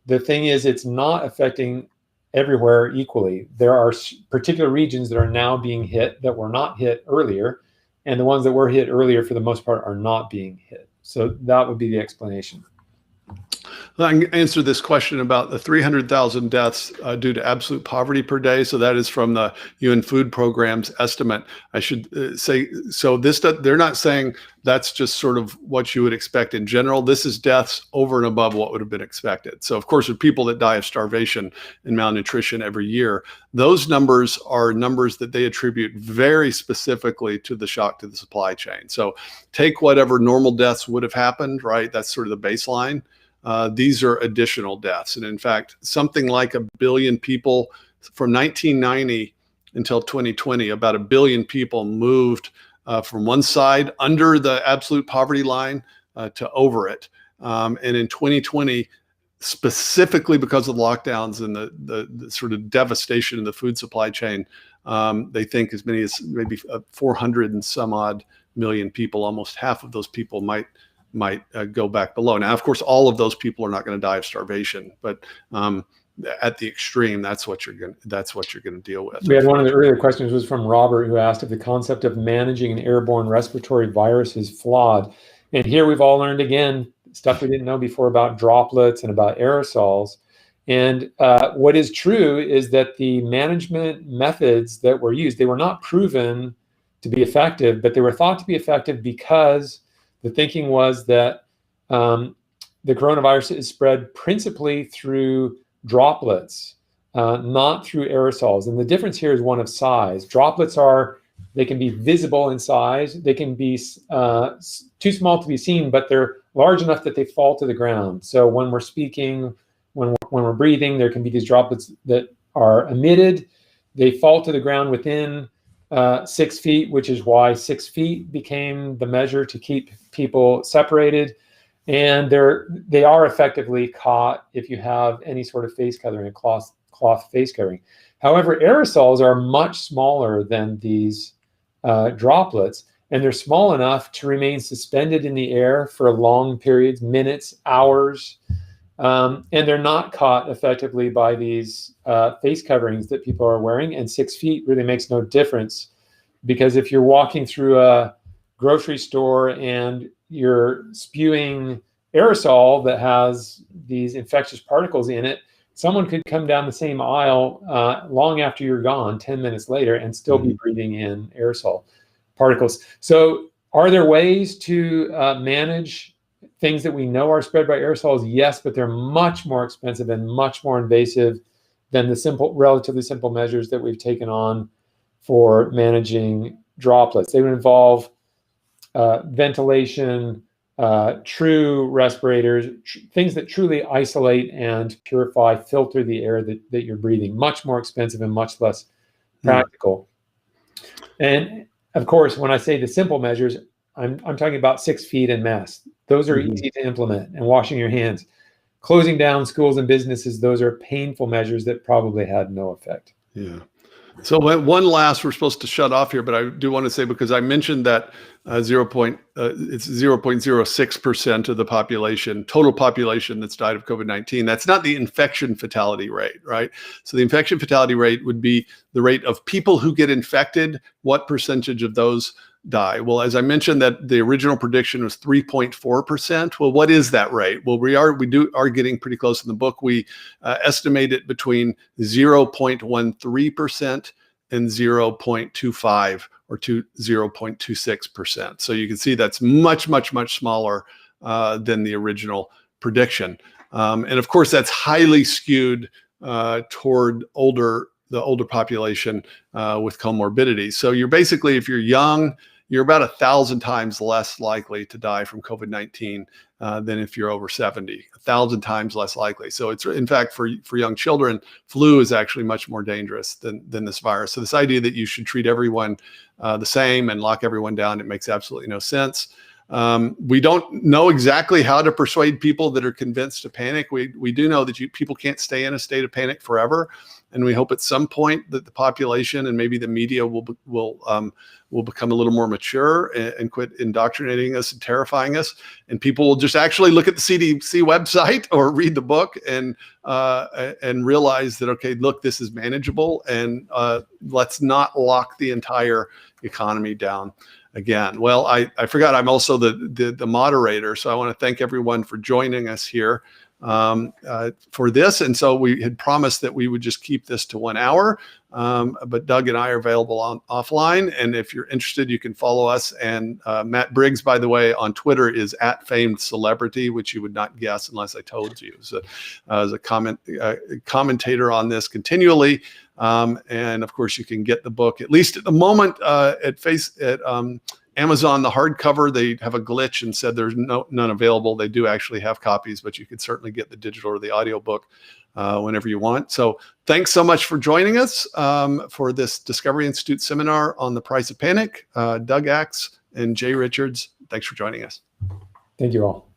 The thing is, it's not affecting everywhere equally. There are particular regions that are now being hit that were not hit earlier, and the ones that were hit earlier, for the most part, are not being hit. So that would be the explanation. I can answer this question about the 300,000 deaths due to absolute poverty per day. So that is from the UN Food Program's estimate. I should say, so they're not saying that's just sort of what you would expect in general. This is deaths over and above what would have been expected. So of course, there are people that die of starvation and malnutrition every year. Those numbers are numbers that they attribute very specifically to the shock to the supply chain. So take whatever normal deaths would have happened, right? That's sort of the baseline. These are additional deaths. And in fact, something like 1 billion people from 1990 until 2020, about 1 billion people moved from one side under the absolute poverty line to over it. And in 2020, specifically because of lockdowns and the sort of devastation in the food supply chain, they think as many as maybe 400 and some odd million people, almost half of those people might go back below. Now, of course, all of those people are not going to die of starvation, but at the extreme, that's what you're going to deal with. We had one of the earlier questions was from Robert, who asked if the concept of managing an airborne respiratory virus is flawed. And here we've all learned again stuff we didn't know before about droplets and about aerosols. And what is true is that the management methods that were used, they were not proven to be effective, but they were thought to be effective because the thinking was that the coronavirus is spread principally through droplets, not through aerosols. And the difference here is one of size. Droplets they can be visible in size. They can be too small to be seen, but they're large enough that they fall to the ground. So when we're speaking, when we're breathing, there can be these droplets that are emitted. They fall to the ground within 6 feet, which is why 6 feet became the measure to keep people separated. And they are effectively caught if you have any sort of face covering, a cloth face covering. However, aerosols are much smaller than these droplets, and they're small enough to remain suspended in the air for long periods, minutes, hours. And they're not caught effectively by these face coverings that people are wearing. And 6 feet really makes no difference, because if you're walking through a grocery store and you're spewing aerosol that has these infectious particles in it, someone could come down the same aisle long after you're gone, 10 minutes later, and still be breathing in aerosol particles. So are there ways to manage things that we know are spread by aerosols? Yes, but they're much more expensive and much more invasive than the relatively simple measures that we've taken on for managing droplets. They would involve ventilation, true respirators, things that truly isolate and purify, filter the air that you're breathing. Much more expensive and much less practical. And of course, when I say the simple measures, I'm talking about 6 feet and masks. Those are easy to implement, and washing your hands. Closing down schools and businesses, those are painful measures that probably had no effect. Yeah. So one last, we're supposed to shut off here, but I do want to say, because I mentioned that it's 0.06% of the population, total population that's died of COVID-19. That's not the infection fatality rate, right? So the infection fatality rate would be the rate of people who get infected. What percentage of those die? Well, as I mentioned, that the original prediction was 3.4%. Well, what is that rate? Well, we are getting pretty close in the book. We estimate it between 0.13% and 0.25 or 0.26%. So you can see that's much, much, much smaller than the original prediction. And of course, that's highly skewed toward the older population with comorbidities. So you're basically, if you're young, you're about 1,000 times less likely to die from COVID-19 than if you're over 70, 1,000 times less likely. So it's, in fact, for young children, flu is actually much more dangerous than this virus. So this idea that you should treat everyone the same and lock everyone down, it makes absolutely no sense. We don't know exactly how to persuade people that are convinced to panic. We do know that people can't stay in a state of panic forever. And we hope at some point that the population and maybe the media will become a little more mature and quit indoctrinating us and terrifying us. And people will just actually look at the CDC website or read the book and realize that, okay, look, this is manageable, and let's not lock the entire economy down again. Well, I forgot I'm also the moderator, so I want to thank everyone for joining us here for this. And so we had promised that we would just keep this to 1 hour, but Doug and I are available offline. And if you're interested, you can follow us. And Matt Briggs, by the way, on Twitter is @FamedCelebrity, which you would not guess unless I told you. So as a commentator on this continually. And of course, you can get the book, at least at the moment, at Amazon, the hardcover. They have a glitch and said there's none available. They do actually have copies, but you could certainly get the digital or the audiobook whenever you want. So thanks so much for joining us for this Discovery Institute seminar on the price of panic. Doug Axe and Jay Richards, thanks for joining us. Thank you all.